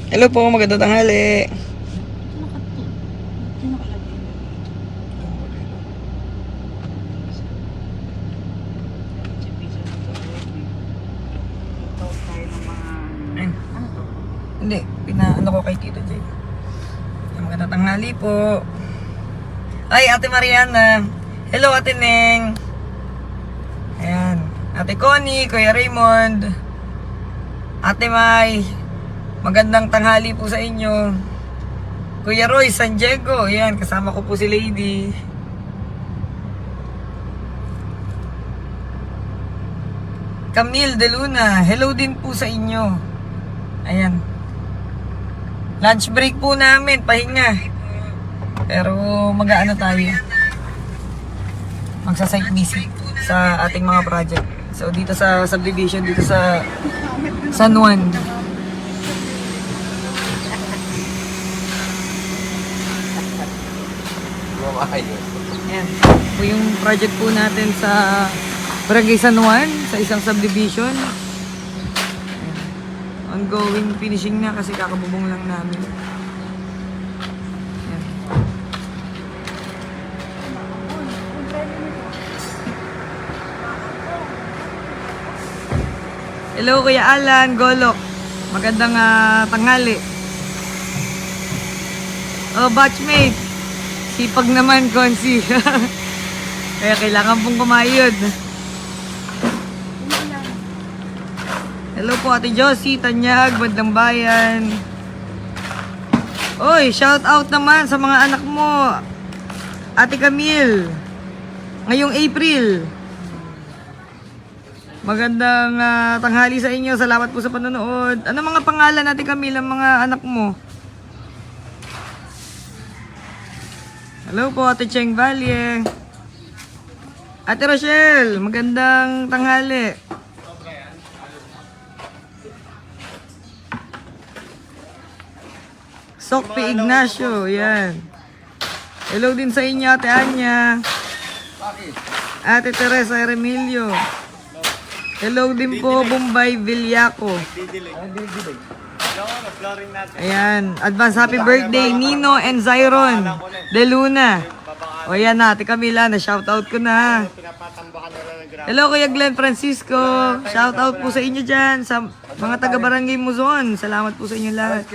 Hello po, magandang tanghali. Ayun. Hindi, pinaano ko kay Tito Jay. Magandang tanghali po. Ay, Ate Mariana. Hello, Ate Neng. Ayan. Ate Connie, Kuya Raymond. Ate Mai. Magandang tanghali po sa inyo. Kuya Roy, San Diego. Ayan, kasama ko po si Lady. Camille De Luna. Hello din po sa inyo. Ayan. Lunch break po namin, pahinga. Pero mag-aano tayo. Magsa-site visit sa ating mga project. So dito sa subdivision, dito sa San Juan. Ayan. Po yung project po natin sa Barangay San Juan, sa isang subdivision. Ongoing finishing na kasi kakabubong lang namin. Ayan. Hello Kuya Alan, Golok. Magandang tanghali. Oh, batchmate. Sipag naman, Konsi. Kaya kailangan pong kumayod. Hello po Ate Josie, Tanyag, Bandang Bayan. Oy, shout out naman sa mga anak mo. Ate Camille. Ngayong April. Magandang tanghali sa inyo. Salamat po sa panonood. Ano mga pangalan Ate Camille ang mga anak mo? Hello po Ate Cheng Valle. Ate Rochelle, magandang tanghali. Sokpi Ignacio, yan. Hello din sa inyo, Ate Anya. Ate Teresa Remilio. Hello din po, Bombay Villaco. Ayan, advance happy birthday, Nino and Zyron De Luna. O yan na, Ate Camila, na-shoutout ko na. Hello, Kuya Glenn Francisco. Shoutout po sa inyo dyan, sa mga taga-barangay Muzon. Salamat po sa inyo lahat.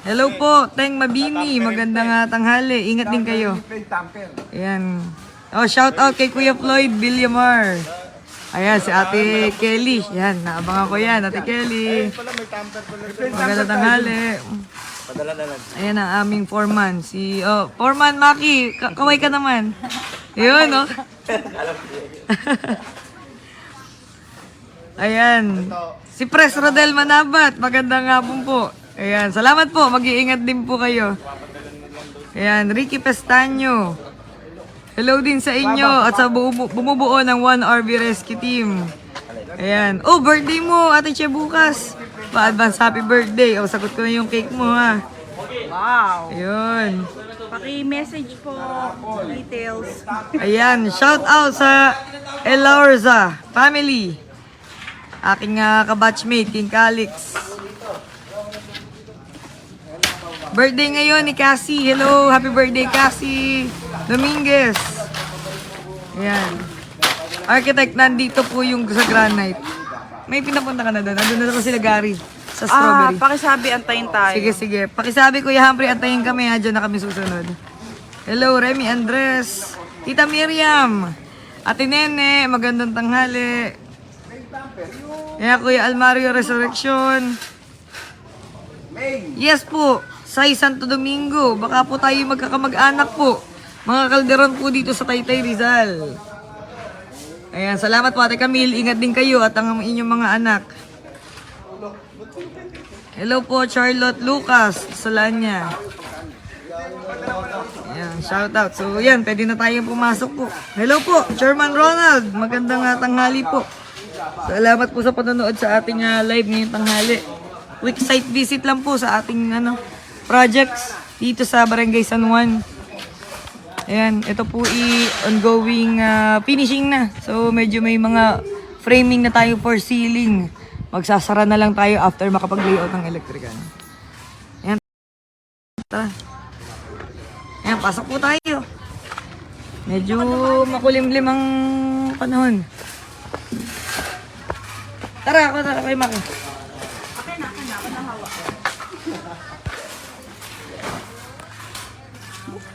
Hello po, Teng Mabini. Magandang tanghali. Ingat din kayo. Ayan. Oh, shout out kay Kuya Floyd Villamar. Ayan, si Ate Kelly. Yan, naabangan ko yan, Ate Kelly. Magandang tanghali. Ayan ang aming foreman. Si, foreman Maki. Kaway ka naman. Yun, oh. Ayan. Si Pres Rodel Manabat. Magandang hapon po. Ayan, salamat po. Mag-iingat din po kayo. Ayan, Ricky Pestaño. Hello din sa inyo at sa bumubuo ng 1RB Rescue Team. Ayan. Oh, birthday mo, Ate Che, bukas. Pa-advance happy birthday. Oh, sagot ko na yung cake mo, ha. Wow! Ayun. Paki-message po details. Ayan, shout out sa Elorza family. Aking kabatchmate, King Calix. Birthday ngayon ni Cassie. Hello, happy birthday Cassie Dominguez. Ayan. Architect, nandito po yung sa Granite. May pinapunta ka na doon. Nandun na sila Gary sa strawberry. Pakisabi, antayin tayo. Sige, sige. Pakisabi Kuya Humphrey, antayin kami ha. Diyan na kami susunod. Hello, Remy Andres. Tita Miriam. Ate Nene, magandang tanghali. Ayan, Kuya Almario Resurrection. Yes po. Say Santo Domingo. Baka po tayo magkakamag-anak po. Mga kalderon po dito sa Taytay Rizal. Ayan, salamat po Ate Camille. Ingat din kayo at ang inyong mga anak. Hello po Charlotte Lucas. Salanya. Ayan, shout out. So yan, pwede na tayong pumasok po. Hello po, Chairman Ronald. Magandang tanghali po. Salamat po sa panonood sa ating live ngayong tanghali. Quick site visit lang po sa ating projects dito sa Barangay San Juan. Ayan, ito po ongoing finishing na. So medyo may mga framing na tayo for ceiling. Magsasara na lang tayo after makapag-layout ng electrical. Ayan. Tara. Ayan, pasok po tayo. Medyo makulimlim ang panahon. Tara kayo Maki. Okay na, ako na hawak.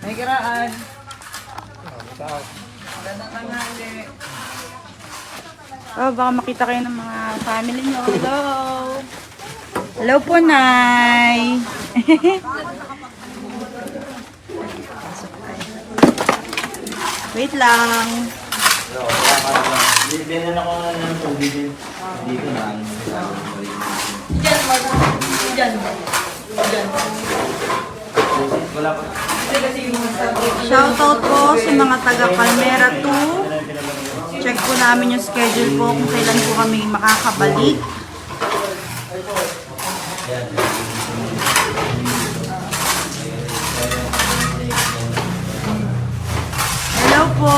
May kiraan. Magandang tanghali. Oh, baka makita kayo ng mga family nyo. Hello! Hello po, Nay! Wait lang. Binigyan ako ng tubig din. Hindi ko na. Diyan, Diyan. Diyan. Wala pa. Shoutout po sa mga taga Palmera 2. Check po namin yung schedule po kung kailan po kami makakabalik. Hello po!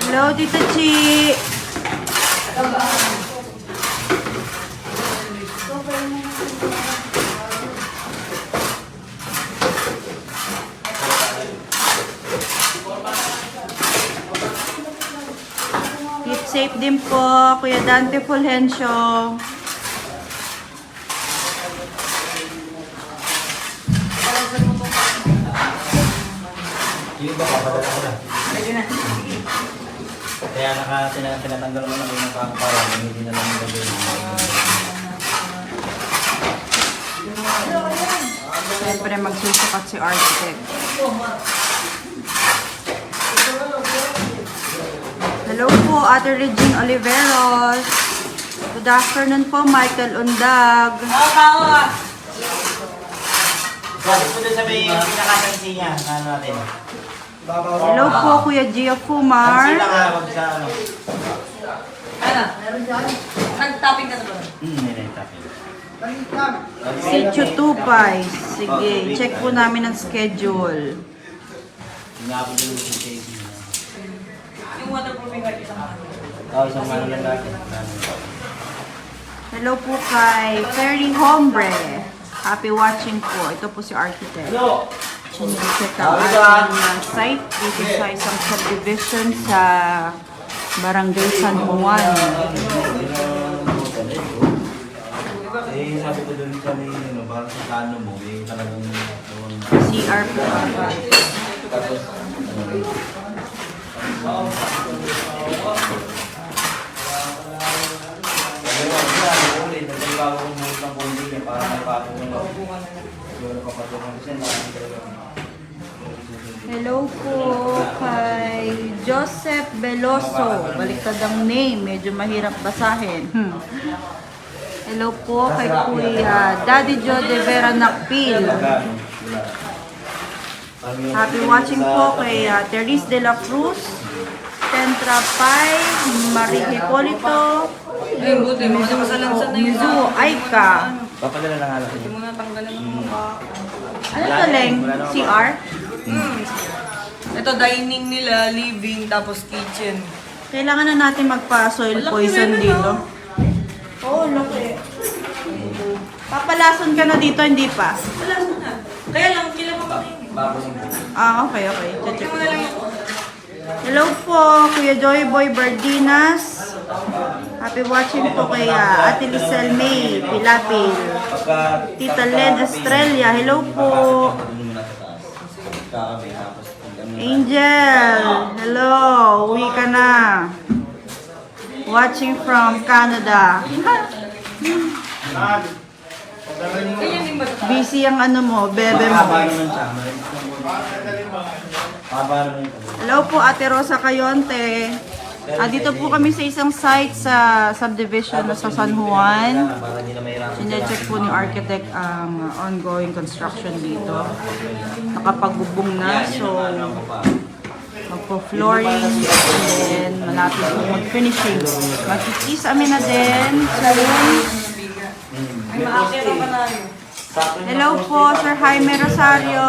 Hello, Tita Chi! Keep safe din po, Kuya Dante Fulgencio. Yung iba papadala ko na. Pwede na. Kaya tinatanggal mo na yung pangkaparan. Hindi na lang yung gagawin. Siyempre magsusukat si architect. Hello po, Ate Regine Oliveros. Good afternoon po, Michael Undag. Bakit po doon sa may pinakatansi niya? Ano natin? Hello po, Kuya Gia Fumar. Tansi lang ha, wag sa ano. Ano? Meron dyan? Nag-topping ka na ba? May tapin. Sitio Tupay. Sige, check po namin ang schedule. Hinapon din yung safety. Yung waterproofing white isang ano. Isang ano lang natin. Hello po kay Ferry Hombre. Happy watching po. Ito po si architect. Hello! Check ang ating site dito sa isang subdivision sa Barangay San Juan. Eh, sabi ko doon sa may, ano, parang sa kano mo, eh, talagang, CR po. tapos, Hello po kay Joseph Veloso. Baliktad ang name. Medyo mahirap basahin. Hello po kay Kuya Daddy Joe de Vera Nakpil. Happy watching po kay Therese de la Cruz, Tentra Pai, Marie Hipolito, Ayun, buti. Mga masalansan na yung Mizu Aika. Papadala ng alak. Hindi mo na tanggalan ng mga baka. Ano to, Leng? CR? Ito, dining nila, living, tapos kitchen. Kailangan na natin magpa-soil Malaki poison na, dito. no? Oo, laki. Papalason ka na dito, hindi pa? Wala na. Kaya lang, kailan mo makainin. Ah, okay. Check Check mo ko. na lang ako. Hello po, Kuya Joy Boy Bardinas. Happy watching po kay Ate Lisel May Pilapil. Tita Len Estrella, hello po. Angel, hello. Uwi ka na. Watching from Canada. Kaya din ba ito? Busy ang ano mo, bebe mo. Haba naman siya. Haba naman ito. Hello po, Ate Rosa Cayonte. Dito po kami sa isang site sa subdivision na sa San Juan. Para hindi na mahirapan. Sine-check po ni architect ang ongoing construction dito. Nakapagbubong na, so magpo-flooring, and then malapit po mag-finishing. Magkikis amin na din soon. Ay, maakit ang panalo. Hello po, Sir Jaime Rosario.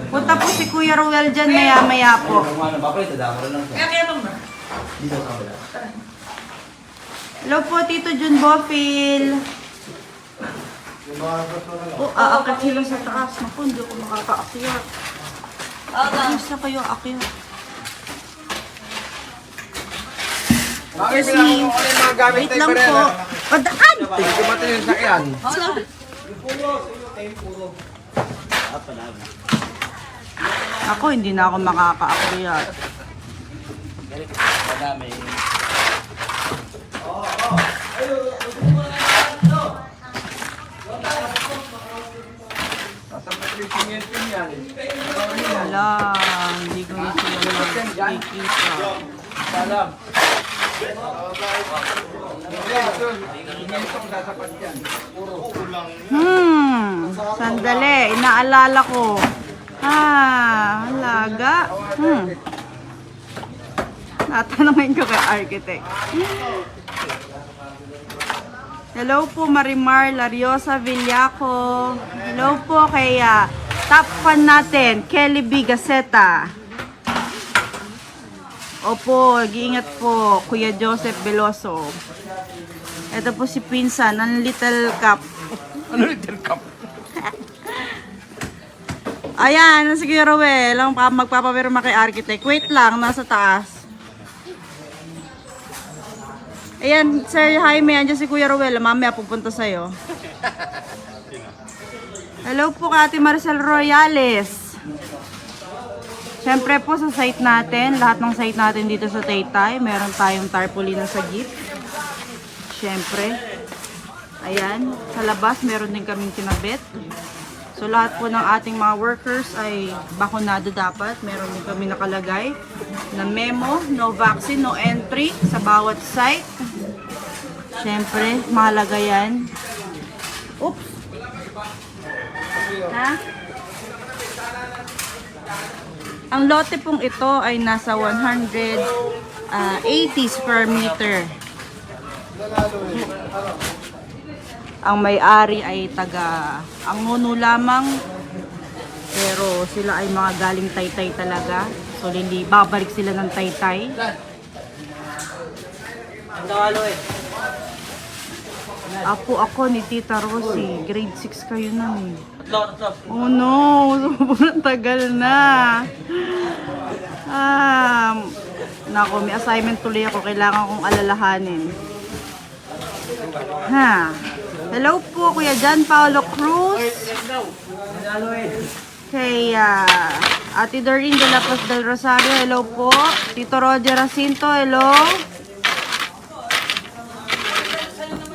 Punta po si Kuya Ruel dyan maya-maya po. Ano ba ito? Damo lang siya. Kaya kaya ba? Dito sa kabila. Hello po, Tito Jun Bofil. Oh, aakit sila sa taas. Naku, hindi ako makakaakyat. Ayos na kayo, akyat. Kasi, wait lang po. Padaan! Kumatin yung sakyan. Ako, hindi na ako makakaakyat. Madami. Wala, hindi ko na sila makikita. Sandali, inaalala ko. Halaga. Natanungin ko kay architect. Hello po Marimar Lariosa Villaco. Hello po kay top fan natin, Kelly B. Gaceta. Opo, mag-iingat po, Kuya Joseph Veloso. Ito po si Pinsan, ang Little Cup. Ano little cup? Ayan, sige Rowel, ang magpapapirma kay architect. Wait lang, nasa taas. Ayan, Sir Jaime, andyan si Kuya Rowel. Mamaya pupunta sa'yo. Hello po kay Ate Maricel Royales. Siyempre po sa site natin, lahat ng site natin dito sa Taytay, meron tayong tarpaulin sa gift. Siyempre. Ayan, sa labas meron din kaming kinabit. So lahat po ng ating mga workers ay bakunado dapat. Meron din kami nakalagay na memo, no vaccine, no entry sa bawat site. Siyempre, mahalaga yan. Oops! Ha? Ang lote pong ito ay nasa 180 square meter. Ang may-ari ay ang nuno lamang, pero sila ay mga galing Taytay talaga. So, hindi babalik sila ng Taytay. Ako ni Tita Rosie. Grade 6 kayo na eh. Oh no, sobrang tagal na. Nako, may assignment tuloy ako. Kailangan kong alalahanin. Hello po, Kuya John Paulo Cruz. Kay Ate Doreen de la Paz del Rosario, hello po. Tito Roger Jacinto, hello.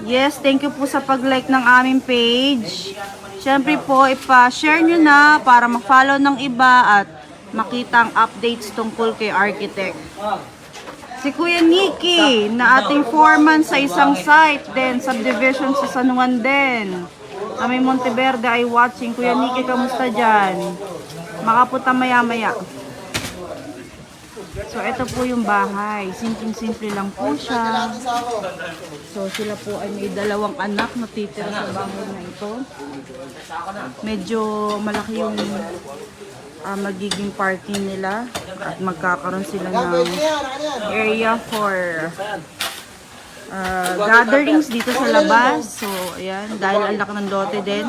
Yes, thank you po sa pag-like ng aming page. Siyempre po, ipa-share nyo na para ma-follow ng iba at makita ang updates tungkol kay architect. Si Kuya Nicky, na ating foreman sa isang site, then subdivision sa San Juan din. Kami Monteverde ay watching. Kuya Nicky, kamusta dyan? Makapunta maya-maya. So, ito po yung bahay. Simpleng-simple lang po siya. So, sila po ay may dalawang anak na titira sa bahay na ito. Medyo malaki yung magiging parking nila. At magkakaroon sila ng area for gatherings dito sa labas. So, ayan. Dahil ang laki ng lote din.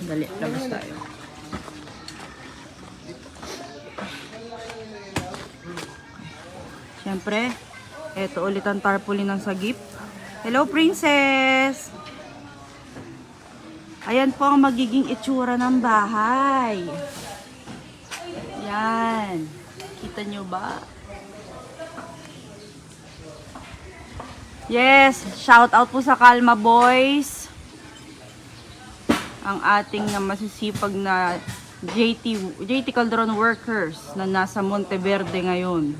Dali, labas tayo. Siyempre, eto ulit ang tarpaulin ng sagip. Hello, Princess! Ayan po ang magiging itsura ng bahay. Yan. Kita nyo ba? Yes, shout out po sa Kalma Boys. Ang ating masisipag na JT Calderon workers na nasa Monteverde ngayon.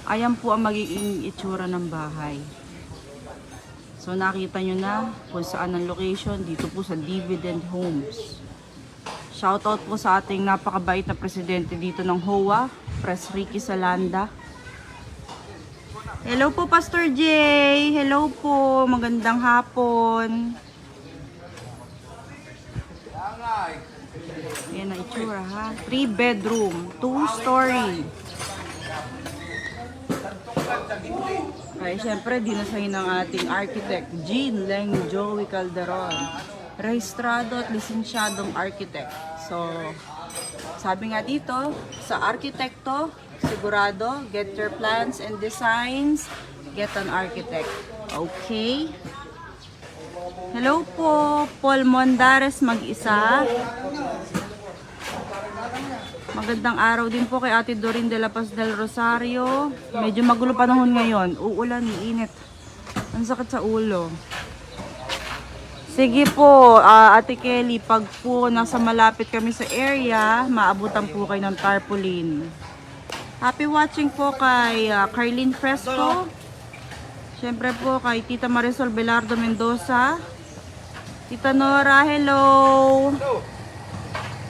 Ayan po ang magiging itsura ng bahay. So nakita nyo na kung saan ang location, dito po sa Dividend Homes. Shoutout po sa ating napakabait na presidente dito ng HOA, Pres Ricky Salanda. Hello po Pastor J! Hello po! Magandang hapon! Ayan ang itsura ha. 3 bedroom, 2 story. Ay, syempre, dinasahin ng ating architect, Jean Leng Joey Calderon. Rehistrado at lisensyadong architect. So, sabi nga dito, sa arkitekto, sigurado, get your plans and designs, get an architect. Okay? Hello po, Paul Mondares mag-isa. Magandang araw din po kay Ate Doreen de la Paz del Rosario. Medyo magulo panahon ngayon. Uulan, iinit. Ang sakit sa ulo. Sige po, Ate Kelly, pag po nasa malapit kami sa area, maabutan po kayo ng tarpaulin. Happy watching po kay Carlene Fresco. Siyempre po kay Tita Marisol Belardo Mendoza. Tita Nora, hello!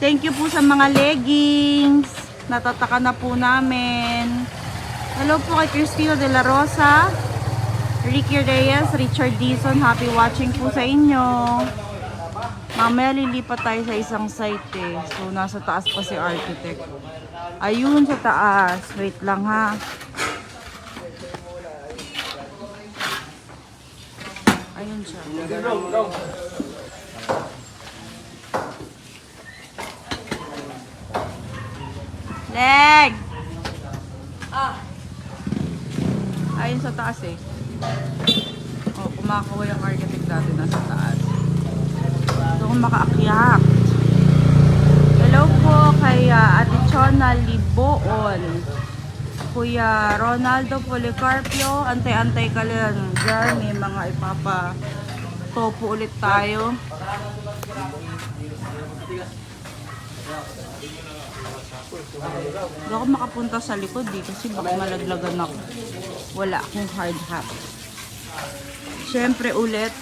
Thank you po sa mga leggings. Natataka na po namin. Hello po kay Cristina de la Rosa. Ricky Reyes, Richard Dizon, happy watching po sa inyo. Mamaya lilipat tayo sa isang site eh. So nasa taas pa si architect. Ayun sa taas. Wait lang ha. Ayun siya. Leg! Ayun sa taas eh. Oh, kumakaway ang architect dati nasa taas. Ito kung makaakyat. Hello po kay Ate Chona Liboon. Kuya Ronaldo Policarpio. Antay-antay ka lang dyan. May mga ipapa-topo ulit tayo. Hindi ako makapunta sa likod eh, kasi baka malaglagan ako. Wala akong hard hat. Siyempre ulit,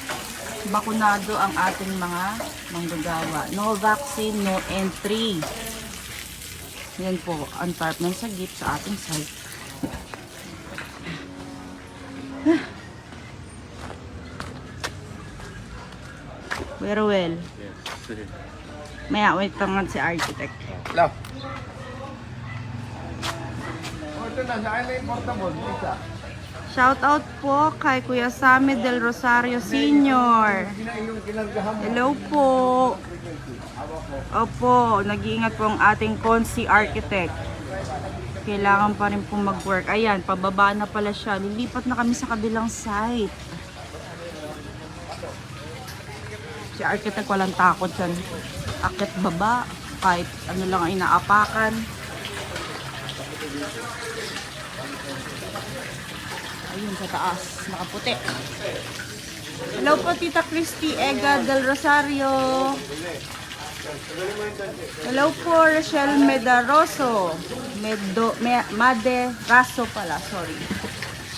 bakunado ang ating mga manggagawa. No vaccine, no entry. Yan po, ang tarpaulin sa gate sa ating site. Very well. Maya, wait lang si architect. Hello. Oh, ito na. Saan na yung portable? Isa. Shout out po kay Kuya Sammy Del Rosario Sr. Hello po. Opo, nag-iingat po ang ating Consi Architect. Kailangan pa rin po mag-work. Ayan, pababa na pala siya. Lilipat na kami sa kabilang site. Si architect walang takot yan. Akit baba, kahit ano lang ang inaapakan. Ayun sa taas, nakaputi. Hello po Tita Christy Ega del Rosario. Hello po Rochelle Medaroso. Maderaso pala, sorry.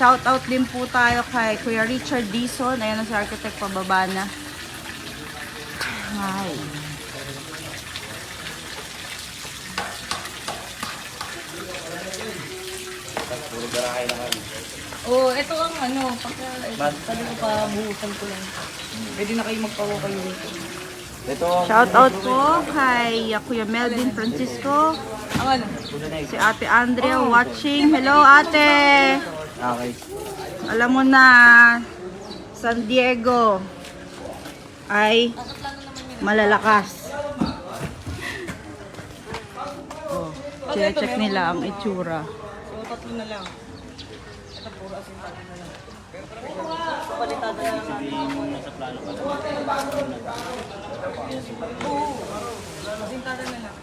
Shout out din po tayo kay Kuya Richard Dizon. Ayan na si architect, pababa na. Hi. Oh, ito ang ano, sabi ko pa buhusan ko lang. Pwede na kayo magpawa kayo nito. Ito, Shout out po kay Kuya Melvin Francisco. Ang ano? Si Ate Andrea watching. Hello ate! okay. Alam mo na, San Diego ay malalakas. Oh, check nila ang itsura. So, tatlo na lang. Ito puro asintado na lang. Palitada na lang natin. Nasa plano pa. Asintada na lang.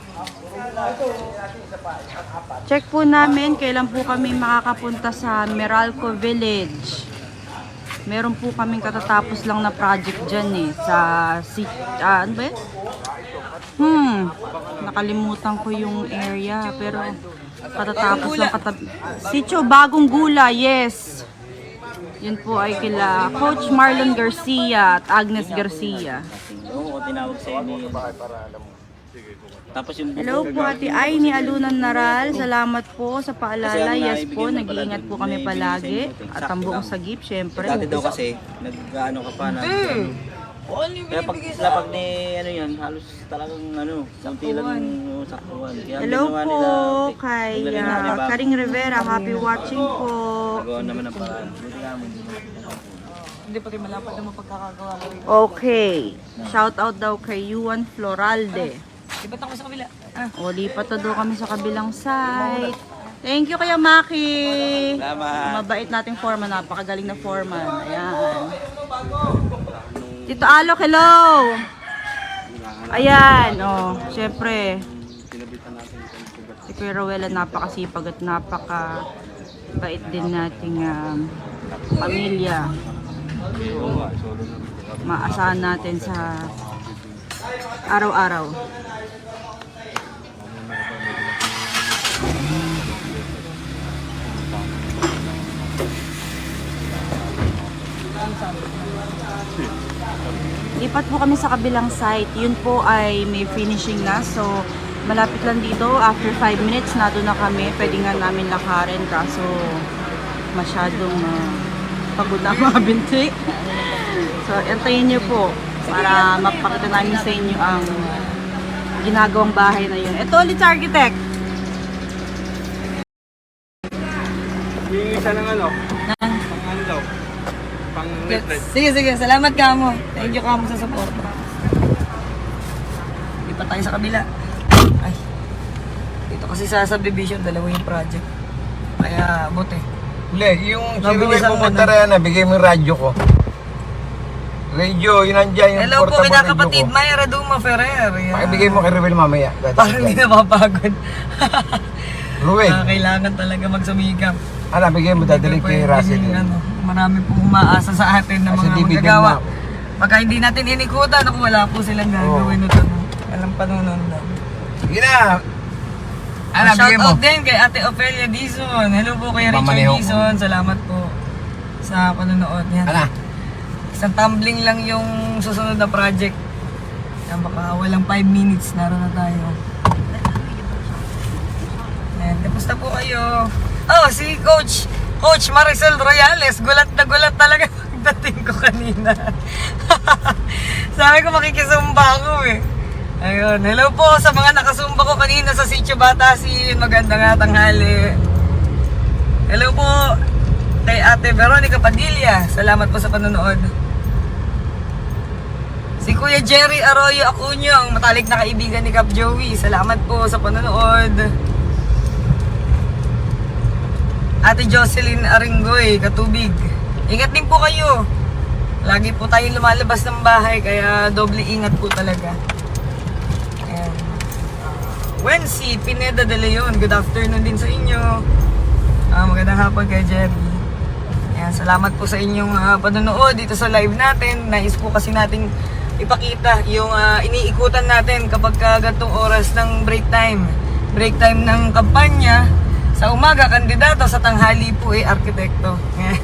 Check po namin kailan po kami makakapunta sa Meralco Village. Meron po kaming katatapos lang na project dyan eh. Sa ano ba yun? Nakalimutan ko yung area. Pero katatapos lang Sitio Bagong Gula, yes. Yun po ay kila Coach Marlon Garcia at Agnes Garcia. Oo, tinawag sa inyo. Tapos yung Hello po Ate Aini Alunan Naral. Salamat po sa paalala. Yes po, nag-iingat po kami palagi. At ang buong sagip, syempre. Dati daw kasi, nag-ano ka pa na, O, ano yung Kaya pag binibigay sa lapag ni ano yan, halos talagang ano, kunti lang yung saktuhan. Kaya ang Hello ginawa po nila, kay naglagay na nila bago. Karing Rivera. Happy watching po. Nagawa naman ang paraan. Buti namin. Hindi pa rin malapad na mapagkakagawa ko rin. Okay. Shout out daw kay Yuan Floralde. Iba't ako sa kabila. Ah, O, lipat na daw kami sa kabilang site. Thank you kaya Maki. Salamat. Mabait nating foreman. Napakagaling na foreman. Ayan. Tito Alok, hello! Ayan, oh, syempre. Si Kuya Rowella napakasipag at napakabait din nating pamilya. Maasahan natin sa araw-araw. Lipat po kami sa kabilang site. Yun po ay may finishing na. So, malapit lang dito. After 5 minutes, nado na kami. Pwede nga namin lakarin. Kaso, masyadong pagod na mga binti. So, antayin nyo po para mapakita namin sa inyo ang ginagawang bahay na yun. Ito ulit sa architect. Yung isa ng ano? Pang ano daw? Pang netlet. sige. Salamat ka mo. Thank you ka mo sa support. Lipat tayo sa kabila. Ay. Dito kasi sa subdivision, dalawa yung project. Kaya, buti. Hindi, yung Mabilis sinuwi ang pumunta ano. rin na, bigay mo yung radyo ko. Radio, yun nandiyan yung Hello po, portable radio kinakapatid. ko. Mayra Duma Ferrer. Yan. Pakibigay mo kay Ruel mamaya. Parang hindi na mapagod. Ruel, Kailangan talaga magsumikap. ano, bigay mo dadalhin kay Russell. Ano, marami pong umaasa sa atin na Kasi mga dividend magagawa. na. Pagka hindi natin inikutan, ako wala po silang gagawin ito. Walang panunundan. Sige na. Ano, bigay Shout mo. out din kay Ate Ofelia Dizon. Hello po kay Richard Mamaneho ko. Dizon. Salamat po sa panonood niya. Ano? Isang tumbling lang yung susunod na project. Kaya baka walang 5 minutes, naroon na tayo. Ayan, tapos na po kayo. Oh, si Coach Maricel Royales. Gulat na gulat talaga pagdating ko kanina. Sabi ko makikisumba ako eh. Ayun, hello po sa mga nakasumba ko kanina sa Sitio Batasin. Magandang tanghali. Hello po kay Ate Veronica Padilla. Salamat po sa panonood. Si Kuya Jerry Arroyo Acuño, ang matalik na kaibigan ni Cap Joey. Salamat po sa panonood. Ate Jocelyn Aringoy, Katubig. Ingat din po kayo. Lagi po tayong lumalabas ng bahay, kaya doble ingat po talaga. Ayan. Wency Pineda de Leon, good afternoon din sa inyo. Magandang hapon kay Jerry. Ayan, salamat po sa inyong panonood dito sa live natin. Nais po kasi nating ipakita yung iniikutan natin kapag gantong oras ng break time. Break time ng kampanya. Sa umaga, kandidato. Sa tanghali po arkitekto. Ayan.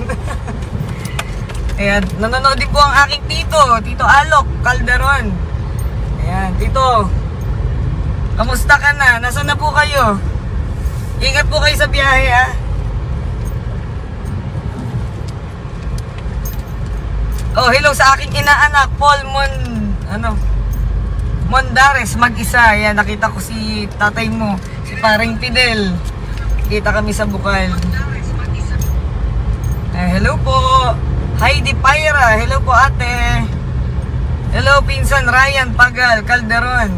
Ayan, nanonood din po ang aking Tito Alok Calderon. Ayan, Tito. Kamusta ka na? Nasaan na po kayo? Ingat po kayo sa biyahe, ha? Oh, hello sa aking inaanak, Paul Mondares, mag-isa. Ayan, nakita ko si tatay mo, si Paring Fidel. Kita kami sa Bukal. Hello po. Heidi Pyra. Hello po ate. Hello pinsan Ryan Pagal Calderon.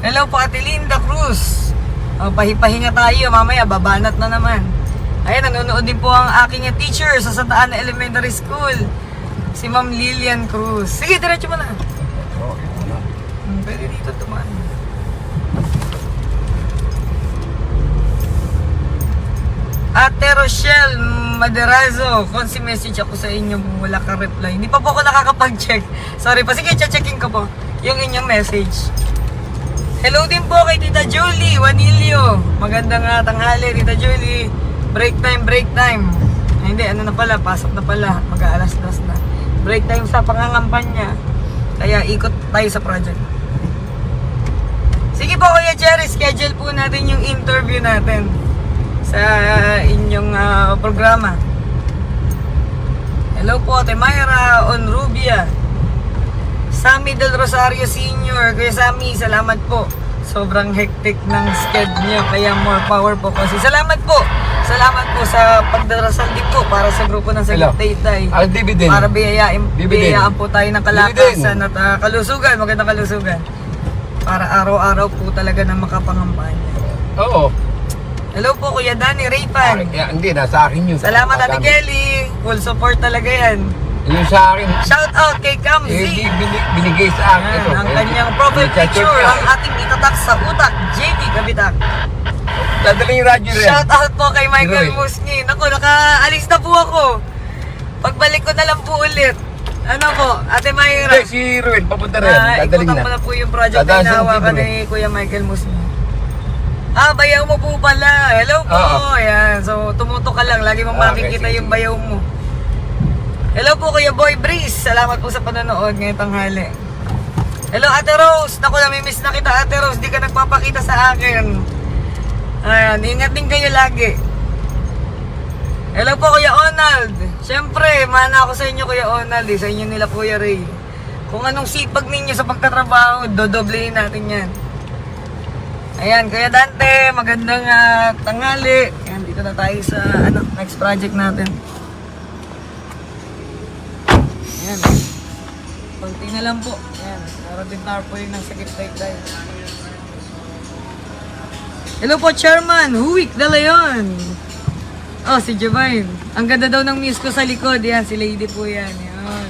Hello po ate Linda Cruz. Pahipahinga tayo. Mamaya babanat na naman. Ayan, nanonood din po ang aking teacher sa Santa Ana Elementary School. Si Ma'am Lilian Cruz. Sige, diretso mo na. Pwede dito tumaan. Ate Rochelle Maderazo, konsi message ako sa inyo, wala ka reply. Hindi pa po ako nakakapag-check. Sorry pa, sige, checkin ko po yung inyong message. Hello din po kay Tita Julie Wanilio. Magandang tanghali, Tita Julie. Break time. Ay, hindi, ano na pala, pasok na pala. Mag-aalas-alas na. Break time sa pangangampanya. Kaya ikot tayo sa project. Sige po, Kuya Jerry, schedule po natin yung interview natin sa inyong programa. Hello po, Ate Mayra Onrubia. Sammy Del Rosario Sr. Kuya Sammy, salamat po. Sobrang hectic ng schedule niyo, kaya more power po kasi. Salamat po sa pagdarasal din po para sa grupo ng Sagot Taytay. Dividend. Para biyayaan po tayo ng kalakasan Dividend. at kalusugan, magandang kalusugan. Para araw-araw po talaga na makapangampanya. Oo. Hello po Kuya Danny Raypan. Hindi, nasa akin yun. Salamat Ate Kelly. Full support talaga yan. Yung sa akin, Shout out kay Kamzi. binigay sa akin. Yan, Ito. ang kanyang profile picture, ang ating itatak sa utak, JP Kabitak. Dadaling yung radyo rin. Shout out po kay Michael Roy. Musni. Naku, nakaalis na po ako. Pagbalik ko na lang po ulit. Ano po, Ate Mayra. Hindi, si Ruel, papunta rin. Dadaling Ikutan na. ko na po yung project na Dadaan sa hinahawakan Libre. ni Kuya Michael Musni. Bayaw mo po pala. Hello po. Oo. Ayan, so tumutok ka lang. Lagi mong Okay, makikita sige. yung bayaw mo. Hello po Kuya Boy Breeze. Salamat po sa panonood ngayong tanghali. Hello Ate Rose. Naku, namimiss na kita Ate Rose. Di ka nagpapakita sa akin. Ayan, ingat din kayo lagi. Hello po Kuya Onald. Siyempre, mana ako sa inyo Kuya Onald. Sa inyo nila Kuya Ray. Kung anong sipag ninyo sa pagtatrabaho, dodoblehin natin yan. Ayan, Kuya Dante, magandang tanghali. Ayan, dito na tayo sa next project natin. Ayan. Konti na lang po. Ayan, meron din tarpaulin ng Sagot Taytay. Hello po, Chairman. Huwik de Leon. Oh, si Javine. Ang ganda daw ng muse ko sa likod. Yan, si Lady po yan. Yan.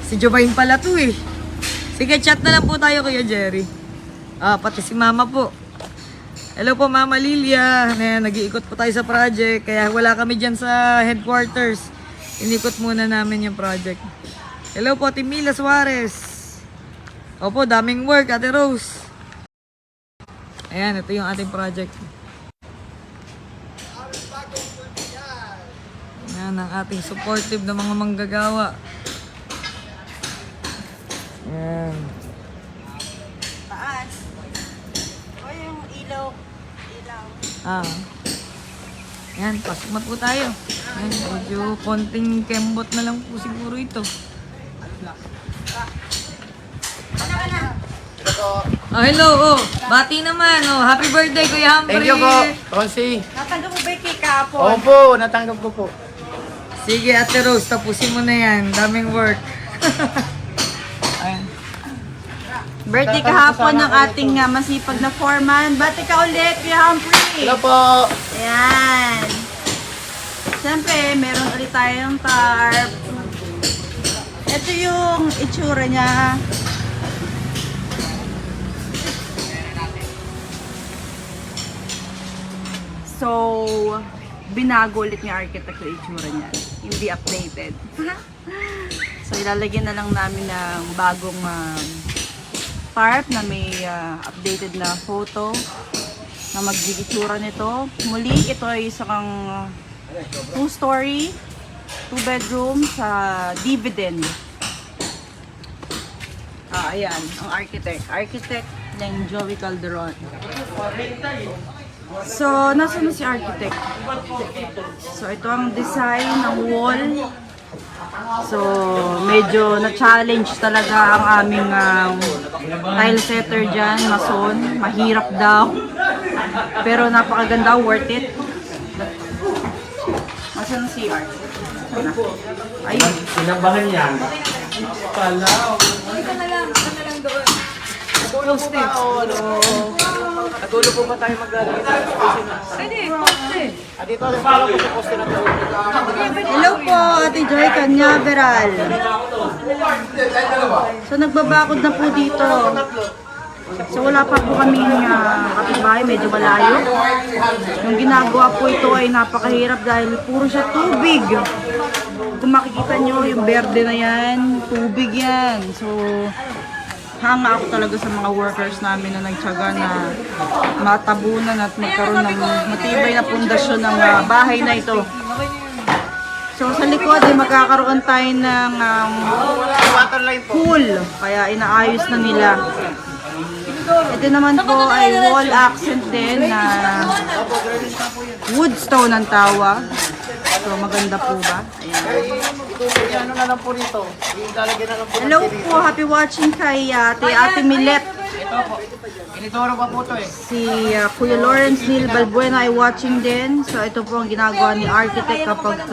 Si Javine pala to eh. Sige, chat na lang po tayo Kuya Jerry. Pati si Mama po. Hello po Mama Lilia. Nag-iikot po tayo sa project. Kaya wala kami dyan sa headquarters. Inikot muna namin yung project. Hello po Timila Suarez. Opo, daming work Ate Rose. Ayan, ito yung ating project. Ayan, ang ating supportive na mga manggagawa. Ayan. Taas. O yung ilaw. Ayan, pasok na po tayo. Ayan, medyo konting kembot na lang po siguro ito. Hello, bati naman, happy birthday Kuya Humphrey. Thank you po, Ronsi. Natanggap mo ba yung cake kahapon? Opo, natanggap ko po. Sige Ate Rose, tapusin mo na yan, daming work. Ayan. Birthday kahapon ng ating masipag na foreman. Bati ka ulit, Kuya Humphrey. Hello po. Ayan. Siyempre, meron ulit tayong tarp. Ito yung itsura niya. So, binago ulit ni architect yung itsura niya. Hindi updated. So, ilalagyan na lang namin ng bagong tarp na may updated na photo na mag-itsura nito. Muli, ito ay isang 2-story, 2-bedroom sa Dividend. Ayan, ang architect. Architect ng Joey Calderon. So, nasa na si architect? So, ito ang design ng wall. So, medyo na-challenge talaga ang aming tile setter dyan, mason. Mahirap daw. Pero napakaganda, worth it. Nasaan ang CR? Ayun. Sinabahan yan. Pala. Tulong steps. Natulog po ba tayo maglalagay sa poste na? Pwede, poste. Dito, follow ko sa poste na to. Hello po, Ate Joy Canyaveral. So, nagbabakod na po dito. So, wala pa po kaming kapitbahay, medyo malayo. Yung ginagawa po ito ay napakahirap dahil puro siya tubig. Kung makikita nyo, yung berde na yan, tubig yan. So, hanga ako talaga sa mga workers namin na nagtyaga na matabunan at magkaroon ng matibay na pundasyon ng bahay na ito. So sa likod, magkakaroon tayo ng pool, kaya inaayos na nila. Ito naman po ay wall accent din na wood stone ang tawag. So, maganda po ba? Ayan. Ano na lang po rito? Ilalagay na lang po. Hello po, happy watching kay Ate Milet. Ito po. Initoro pa po to eh. Si Kuya Lawrence Neil Balbuena ay watching din. So, ito po ang ginagawa ni architect kapag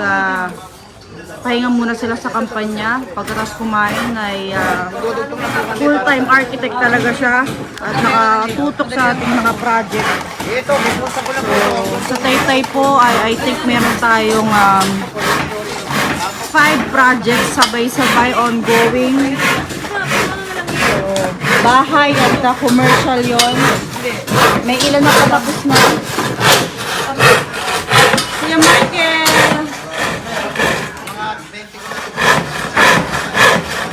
pahinga muna sila sa kampanya. Pagkatapos kumain ay full-time architect talaga siya at nakatutok sa ating mga project. Ito, pupunta ko lang po. Sa Taytay po ay I think meron tayong 5 projects sabay-sabay ongoing. So, bahay at commercial yon. May ilan na patapos na. Kuya Michael!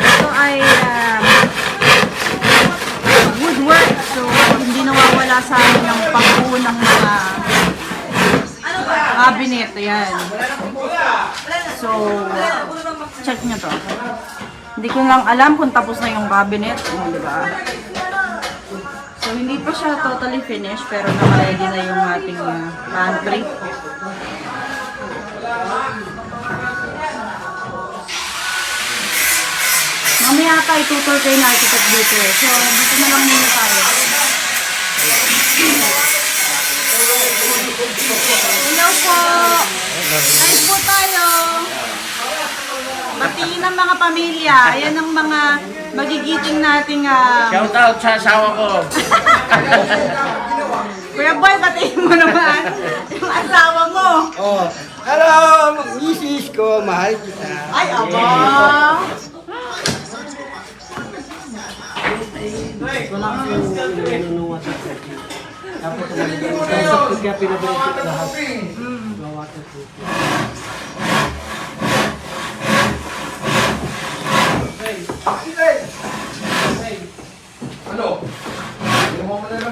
Ito ay woodwork. So, hindi nawawala sa amin ang pagbuo ng mga cabinet. Ayan. So, check nyo to. Hindi ko lang alam kung tapos na yung cabinet. Di ba? So, hindi pa siya totally finished, pero nakaready na yung ating pantry. Mamaya tayo tutor kayo na architect dito. So, dito na lang muna tayo. Hello po! Alis po tayo! Batiin ang mga pamilya. Ayan ang mga magigiting nating... Shout out sa asawa ko. Kuya Boy, batiin mo naman yung asawa mo. Oh. Hello, misis ko, mahal kita. Ay, aba!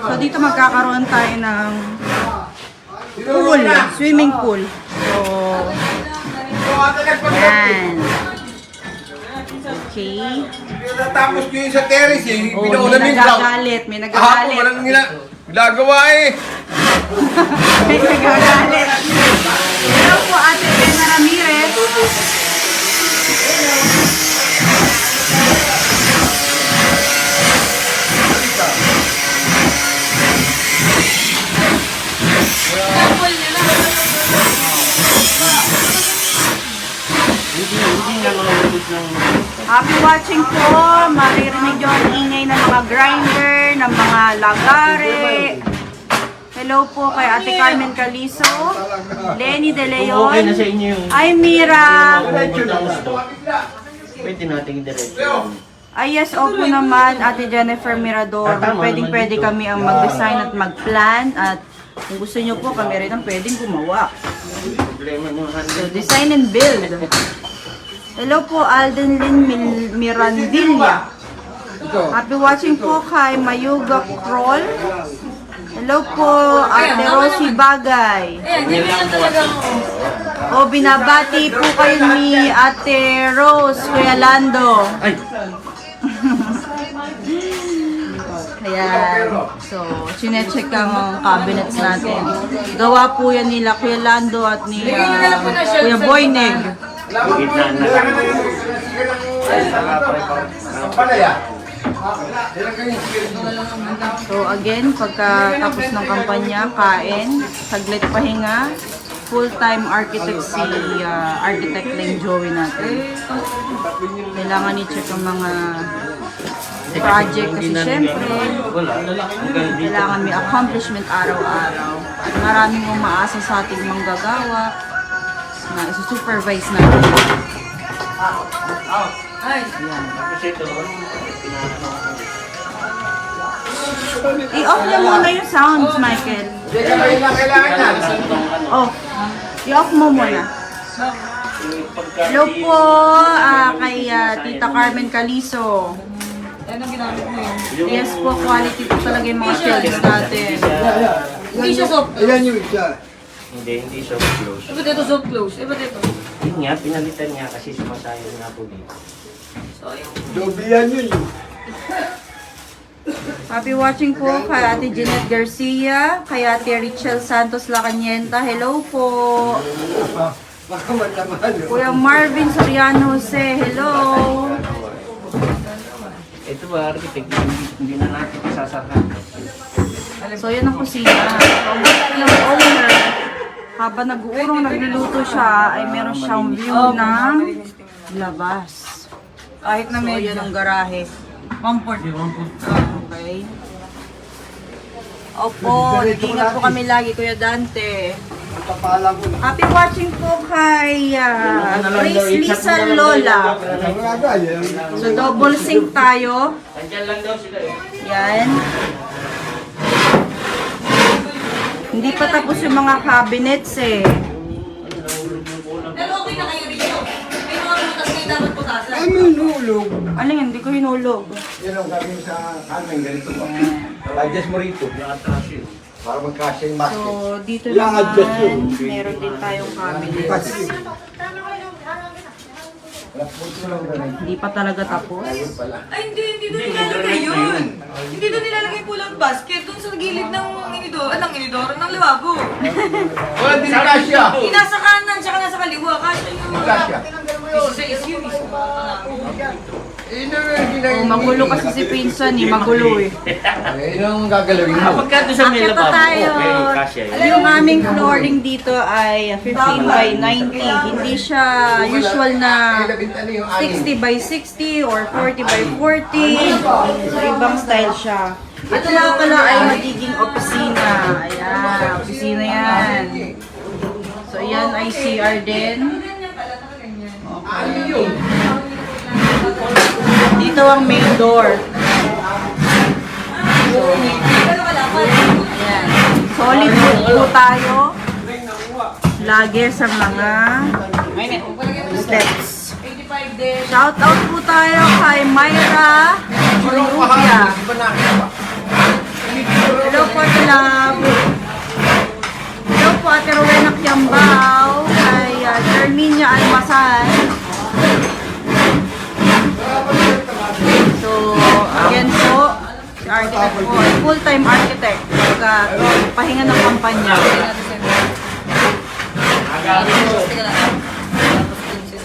So dito magkakaroon tayo ng pool, swimming pool. So, yan. Okay. Natapos nyo yung sa terrace eh. Oh, Pinauna may yung ground. nagagalit, may Kahapon nagagalit. walang ginagawa eh. May nagagalit. Hello po, Ate Pena Ramirez. Happy watching po. Maririnig yung ingay ng mga grinder, ng mga lagare. Hello po kay Ate Carmen Calizo, Lenny De Leon, Okay na sa inyo yung ay Mira. pwede nating diretso. Ay yes, opo naman, Ate Jennifer Mirador. Pwedeng-pwede kami ang mag-design at mag-plan. At kung gusto nyo po, kami rin ang pwedeng gumawa. Problema nyo, So, design and build. Hello po, Alden Lynn Mirandilla. Happy watching po kay Mayuga Kroll. Hello po, Ate Rosie Bagay. O, binabati po kayo ni Ate Rose, Kuya Lando. Ayan. So, sinecheck ang cabinets natin. Gawa po yan nila Kuya Lando at ni Kuya Boyneg. gitna na lang. So again, pagkatapos ng kampanya, kain, saglit pahinga, full-time architect si architect Ling Joey natin. Kailangan i-check ang mga project kasi syempre, kailangan may accomplishment araw-araw. At maraming umaasa sa ating manggagawa na isusupervise natin. I-off niyo muna yung sounds, Michael. Off. I-off mo muna. Hello po kay Tita Carmen Calizo. Yan ang ginamit mo yun. Yes po, quality po talaga yung mga shelves natin. Hindi siya soft close. Ayan yung isa. Hindi siya close. Eh, ba't ito soft close? Eh, ba't ito? Yun nga, pinalitan niya kasi sumasayang nga po dito. So, yung... Doblihan yun. Happy watching po kay Ate Jeanette Garcia, kay Ate Richel Santos Lacanienta. Hello po. Kuya Marvin Soriano Jose, hello. Ito ba, architect, hindi na natin isasarhan. So yan ang kusina. So yung owner, habang nag-uurong nagluluto siya, ay meron siyang view ng labas. Kahit na So medyo. yan ang garahe. Comfort. Okay. Opo, nag-ingat po kami lagi, Kuya Dante. Happy watching po kay Grace Lisa Lola. So double sync tayo. Nandiyan lang daw sila eh. Yan. Hindi pa tapos yung mga cabinets eh. Pero okay na kayo rito. May mga butas kayo dapat putasan. Alin, hindi ko hinulog. Yan ang gawin sa amin, ganito ba? Adjust mo rito. Para magkasya yung basket. So dito naman, meron din tayong cabinets. Hindi pa talaga tapos. Ay, hindi doon nilalagay yun. Hindi doon nilalagay pull-out basket. Doon sa gilid ng inidoro, ng lababo. Wala din kasya. Nasa kanan, tsaka nasa kaliwa. Kasya yun. Kasya. Isa is yun. Oh, magulo kasi si Pinsan eh, magulo eh. Yun ang gagalawin mo. Pagka doon sa may Akit pa lababo, tayo. okay, kasya yun. Yung aming flooring dito ay 15 by 90. Hindi siya usual na 60 by 60 or 40 by 40. So, ibang style siya. Ito nga pala ay magiging opisina. Ayan, opisina yan. So, yan ay CR din. Okay. Dito ang main door. Ayan. Solid wood po tayo. Lagi sa mga steps. 85 din. Shout out po tayo kay Myra Olivia. Hello po, Love. Hello po, Ate Rowena Kiambao. Kay Jerminia Almasan. So, again po, si architect po, full-time architect. Pahinga ng kampanya.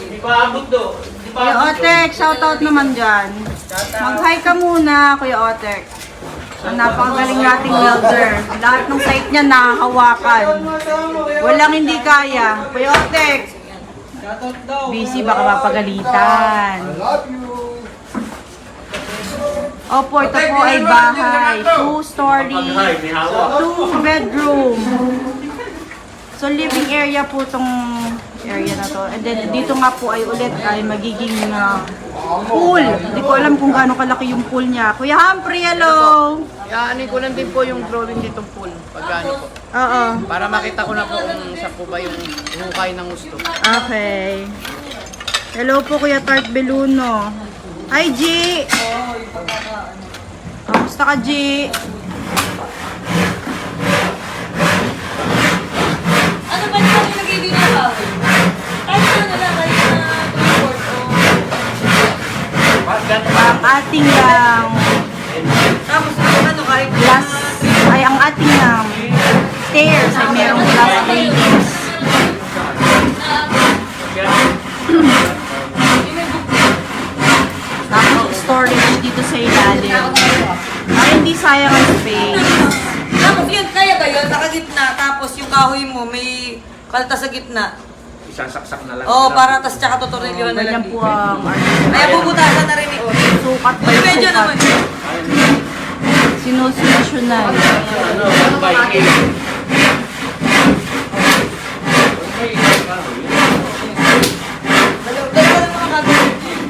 Di pa abot do. Di pa Kuya Otek, shoutout naman dyan. Mag-hi ka muna, Kuya Otek. Ang napakagaling nating welder. Lahat ng site niya nakahawakan. Walang hindi kaya. Kuya Otek, busy baka mapagalitan. Opo, ito po ay bahay. 2-story, Pag-hi, may hawak. 2-bedroom. So, living area po tong area na to. And then, dito nga po ay ulit ay magiging pool. Hindi ko alam kung gaano kalaki yung pool niya. Kuya Humphrey, hello! Yaanin ko lang din po yung drawing ditong pool. Pagkano po. Oo. Para makita ko na po kung saan po ba yung hukay ng gusto. Okay. Hello po, Kuya Tart Beluno. Hi, G! Kamusta ka, G? Ano ba yung nilagay din ng bahay? Kahit ano lang, kahit na transport o... Ang ating Tapos ano, kahit glass, ay ang ating stairs ay merong glass railings. Tapos storage dito sa ilalim. Para hindi sayang ang space. Tapos yun, kaya ba yun? Nakagitna, tapos yung kahoy mo may kalta sa gitna. Isasaksak na lang. Oo, para tas tsaka tuturilyo na lang. Ganyan po ang Kaya bubutasan na rin ito. sukat by Pero medyo naman. sukat. Sinusunod. Ano, by Dalawa lang mga kagawin.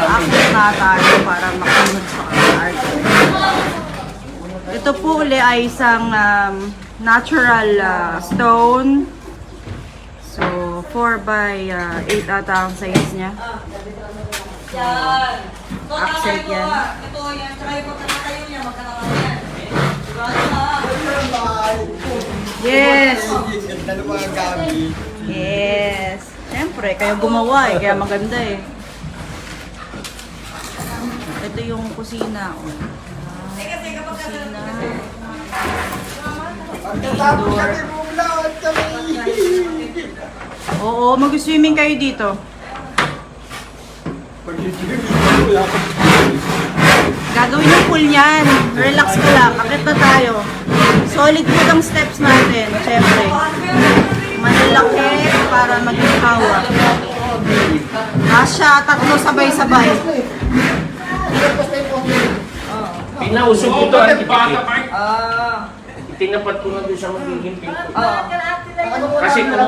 Akit na tayo para makunod sa art. Ito po uli ay isang natural stone. So, 4 by 8 ata ang size niya. Yan. So, Accent tatay ko, yan. ito yan. Tsaka yung pagkakatayo niya, magkakatayo yan. Yes! Yes! Siyempre, kayo gumawa eh, kaya maganda eh. Ito yung kusina. Oh. Kusina. Indoor. Oo, mag-swimming kayo dito. Gagawin yung pool yan. Relax ka lang. Akit na tayo. Solid food ang steps natin. Siyempre. Malalaki para maging hawa. Asya, tatlo sabay-sabay. Pinausog ko ito, architect. Ah. Tinapat ko na doon sa magiging pinto. Ah. Kasi kung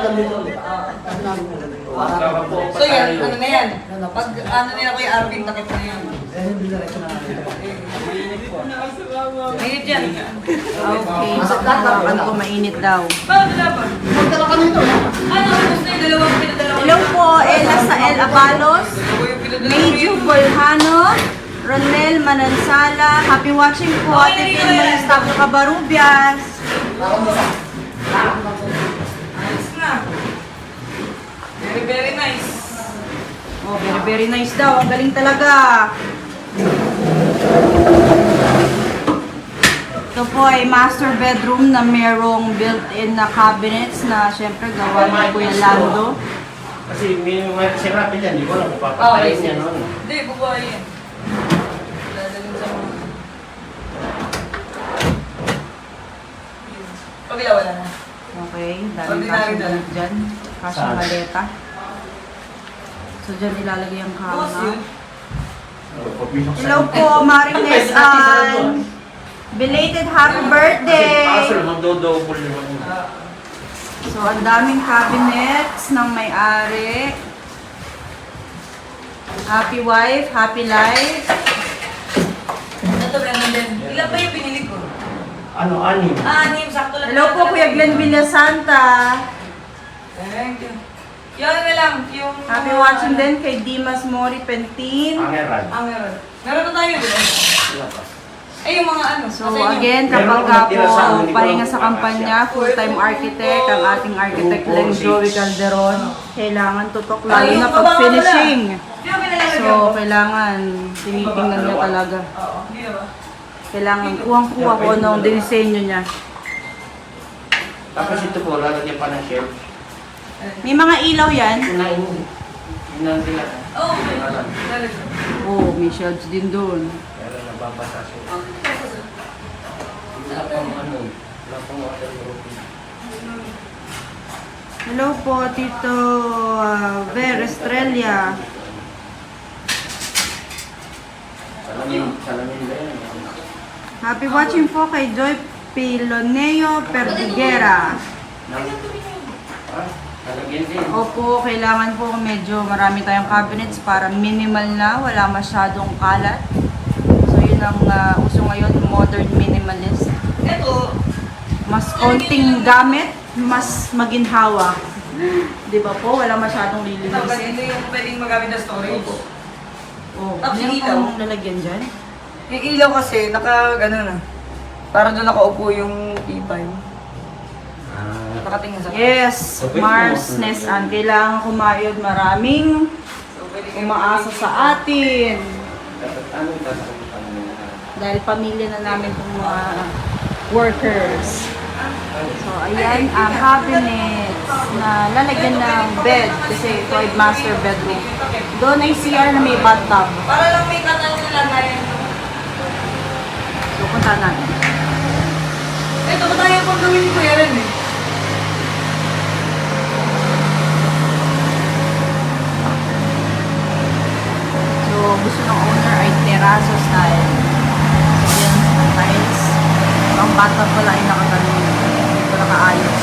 So yan, ano na yan? Pag ano nila Kuya Arvin, takip na yan. Mainit yan. Okay. Hawakan ko mainit daw. Bakit dapat? Ano, gusto yung dalawang pinadalawa? Hello po, Ella sa El Abalos. Medyo Bolhano. Ronel Manansala. Happy watching po. Ate Phil Malistado Cabarubias. Ayos na. Very, very nice. Oh, very, very nice daw. Ang galing talaga. Ito po ay master bedroom na merong built-in na cabinets na syempre gawa ni Kuya Lando. Kasi may mga sirapi dyan, di ko lang kung papatayin niya noon. Hindi, bubuhay yan. Dadalhin sa mga... Pabila wala na. Okay, dami Ordinary kasyang na. damit dyan. Kasyang maleta. So dyan ilalagay ang Tapos kama. yun. Hello po, Marines Ann. Belated happy birthday! Kaso magdodouble naman. So, ang daming cabinets ng may-ari. Happy wife, happy life. Ito, Brandon din. Ilan ba yung binili ko? Ano, anim? Anim, sakto lang. Hello po, Kuya Glenn Villasanta. Thank you. Yung ano lang, yung... Happy watching din kay Dimas Mori Pentin. Pangeran. Ah, meron. Meron na tayo, di ba? Wala pa. Ay, yung mga ano. So nasa inyo. again, kapag ka po pahinga sa kampanya, full-time architect, ang ating architect lang Joey Calderon, kailangan tutok lalo na pag finishing. Di ba pinalalagyan ko? So, kailangan tinitingnan niya talaga. Oo, hindi na ba? Kailangan kuwang-kuha ko nung dinisenyo niya. Tapos ito po, lalagyan pa ng shelf. May mga ilaw yan. Unahin mo. Unahin sila. Oo, okay. Lalagyan. Oh, may shelves din doon. Pero nababasa siya. Wala pang ano, wala pang waterproofing. Hello po, Tito Ver Estrella. Salamin ba yan? Happy watching po kay Joy Piloneo Perdiguera. Lalagyan din. Opo, kailangan po medyo marami tayong cabinets para minimal na, wala masyadong kalat. So yun ang uso ngayon, modern minimalist. Ito, Mas konting gamit, mas maginhawa. Di ba po? Wala masyadong ito lilinisin. yung pwedeng magamit na storage. Oh, Tapos meron ilaw. pong lalagyan dyan. Yung ilaw kasi, gano'n na. Parang doon nakaupo yung tibay. Nakatingin sa... Yes, Mars Nesan. Kailangan kumayod maraming So, pwede kayo umaasa sa atin. Dapat ano yung tasakutan mo na? Dahil pamilya na namin itong mga workers. So, ayan ang cabinets na lalagyan ng bed kasi ito ay master bedroom. Doon ay CR na may bathtub. Para lang may kanal nila na yun. So, punta natin. Ito, ba tayo pang gawin ko yan eh? So, gusto ng owner ay terrazo style. So, yan, tiles. Ang bathtub pala ay nakaganon. Ito nakaayos.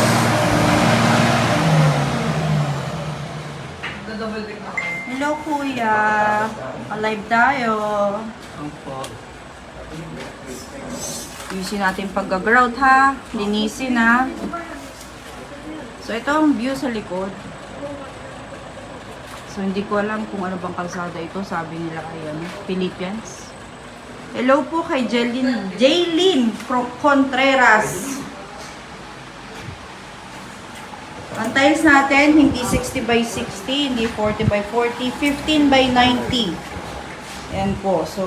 Double deck ako. Hello, kuya. Alive tayo. Ayusin natin pag-grout ha. Linisin ha. So, ito ang view sa likod. So, hindi ko alam kung ano bang kalsada ito. Sabi nila kay Philippines. Hello po kay Jaylin Contreras. Ang tiles natin, hindi 60 by 60, hindi 40 by 40, 15 by 90. Ayan po. So,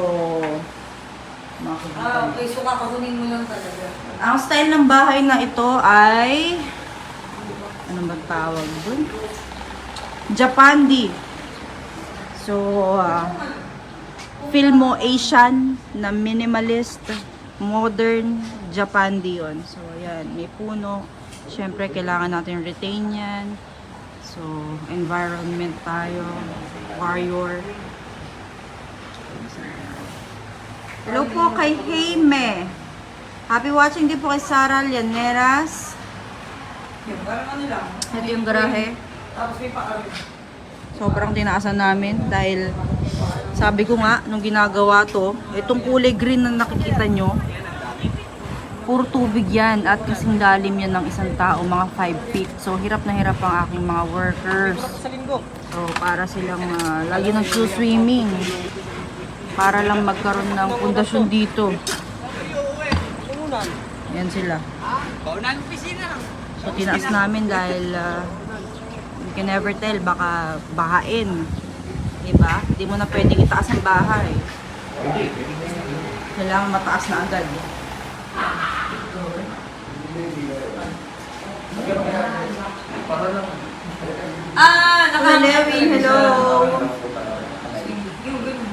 Okay, so kakakunin mo lang talaga. Ang style ng bahay na ito ay ano ba tawag dun? Japandi. So, Filmo Asian na minimalist, modern Japandi yun. So, ayan, may puno. Siyempre, kailangan natin retain yan. So, environment tayo. Warrior. Hello po kay Heime. Happy watching din po kay Sarah Llaneras. Parang ano lang. Ito yung garahe. Tapos may pakarami. Sobrang tinaasan namin dahil sabi ko nga, nung ginagawa to, itong kulay green na nakikita nyo, puro tubig yan at kasing lalim yan ng isang tao, mga 5 feet. So, hirap na hirap ang aking mga workers. So, para silang lagi nag-swimming. Para lang magkaroon ng pundasyon dito. Yan sila. So, tinaas namin dahil you can never tell, baka bahain. Diba? Hindi mo na pwedeng itaas ang bahay. Kailangan mataas na agad. Naka-Lewin, hello! Yung ganun.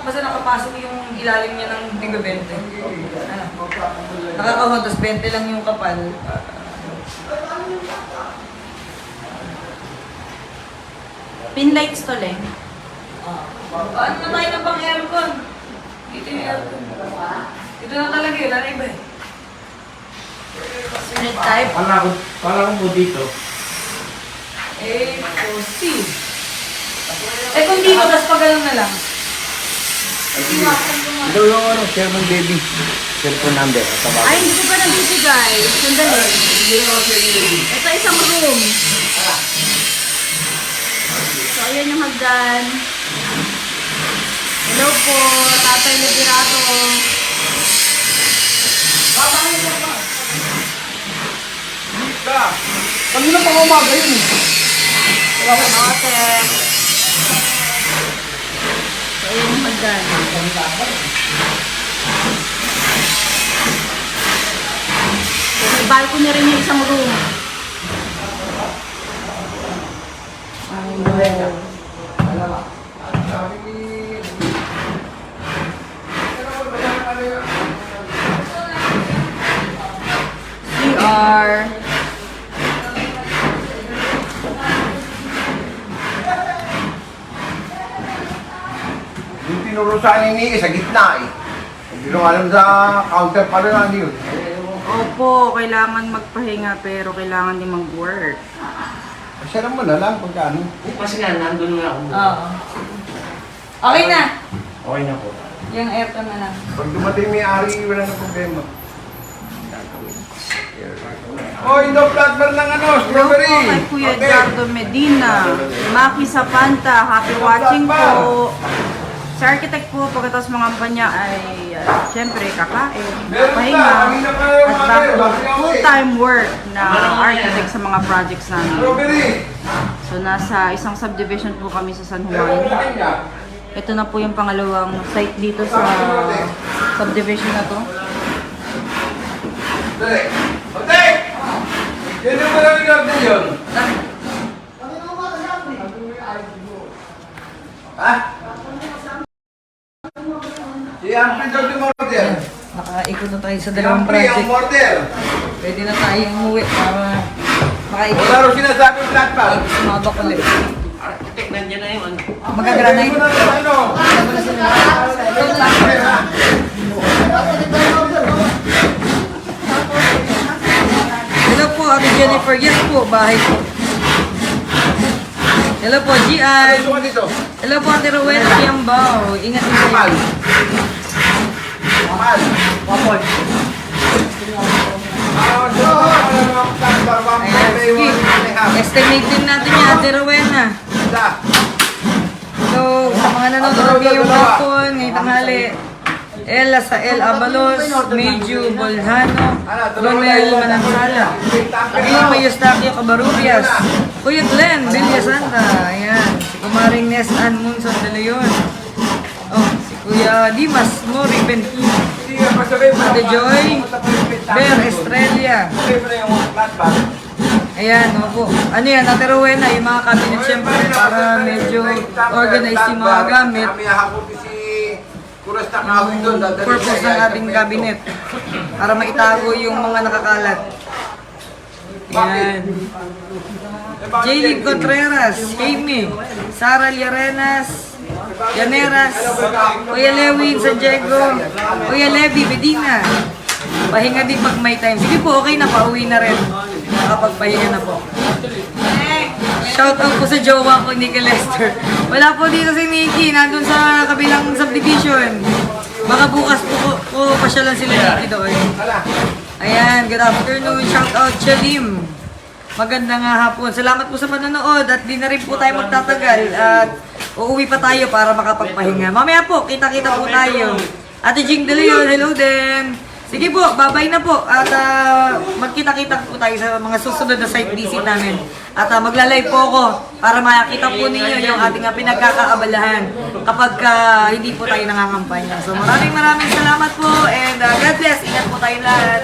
Basta nakapasok yung ilalim niya ng tiga 20. Nakakahon, tapos 20 lang yung kapal. Pin lights to, Leng. Ano na tayo ng pang aircon? Dito yung aircon. Ito na talaga yun, ano iba eh. Unit type. Pala ko dito. C. Kung dito, tapos pag ganun na lang. Ito yung ano, Sherman Baby. Cellphone number. Ay, hindi ko pa nabibigay. Sandali. Ito isang room. So, ayan yung hagdan. Hello po, Tatay Liberato. Kanina pa umaga yun eh. Ate. So, ayan yung hagdan. So, may balcony rin yung isang room. CR. Yung tinurusan ni sa gitna eh. Hindi nung alam sa counter pala na yun. Opo, kailangan magpahinga pero kailangan din mag-work. Masarap mo na lang pagka ano. Kasi nga, nandun nga ako. Oo. Okay na. Okay na po. Yung aircon na lang. Pag dumating may ari, wala na problema. Oh, no flatbar ng ano, Hello po strawberry. kay Kuya Edgardo Medina. Maki Sapanta, happy watching po. Sa architect po, pagkatapos mga kanya ay syempre kakain, pahinga, at back to full-time work na architect sa mga projects namin. Strawberry. So nasa isang subdivision po kami sa San Juan. Ito na po yung pangalawang site dito sa subdivision na to. Dali. Otek! Yan yung maraming garden yun. Ha? Si Ampli daw yung mortar. Nakaikot na tayo sa Si dalawang Ampli ang project. mortar. Pwede na tayong umuwi para makaikot. Wala rin sinasabi yung flatbar. Sumabak ulit. Architect, nandiyan na yung ano. Magagranay. Ano na ano? Hello po, Ate Jennifer. Yes po, bahay po. Hello po, Gian. Gusto ka dito? Hello po, Ate Rowena Tiambao. Ingat din Kamal. kayo. Kamal. Wapol. Ayan, sige. Estimate din natin yung Ate Rowena. So, sa mga nanonood ngayong hapon, ngayong tanghali, Ella sa El Abalos, Medyo Bolhano, Ronel Manansala, Lima Eustaquio Cabarubias, Kuya Glenn, Villa Santa, ayan, si Kumaring Nes Ann Munson de Leon, oh, si Kuya Dimas Mori Bentin, Ate Joy, Ber Estrella. Ayan, opo. Ano yan, Ate Rowena, yung mga cabinet syempre para medyo organized yung mga gamit. Kami hahaputi si Kuras na kawin doon. Purpose ng ating cabinet para maitago yung mga nakakalat. Ayan. Jaylin Contreras, Jaime, Sara Llarenas, Llaneras, Kuya Lewin Santiago, Kuya Levi Medina. Pahinga din pag may time. Sige po, okay na, pauwi na rin. Nakapagpahinga na po. Shout out po sa jowa ko, Nicky Lester. Wala po dito si Nicky, nandun sa kabilang subdivision. Baka bukas po pasyalan sila Nicky doon. Ayan, good afternoon. Shout out Chalim. Magandang hapon. Salamat po sa panonood at di na rin po tayo magtatagal at uuwi pa tayo para makapagpahinga. Mamaya po, kita-kita po tayo. Ate Jing De Leon, hello din. Sige po, babay na po at magkita-kita po tayo sa mga susunod na site visit namin. At magla-live po ako para makita po ninyo yung ating pinagkakaabalahan kapag hindi po tayo nangangampanya. So maraming salamat po and God bless. Ingat po tayo lahat.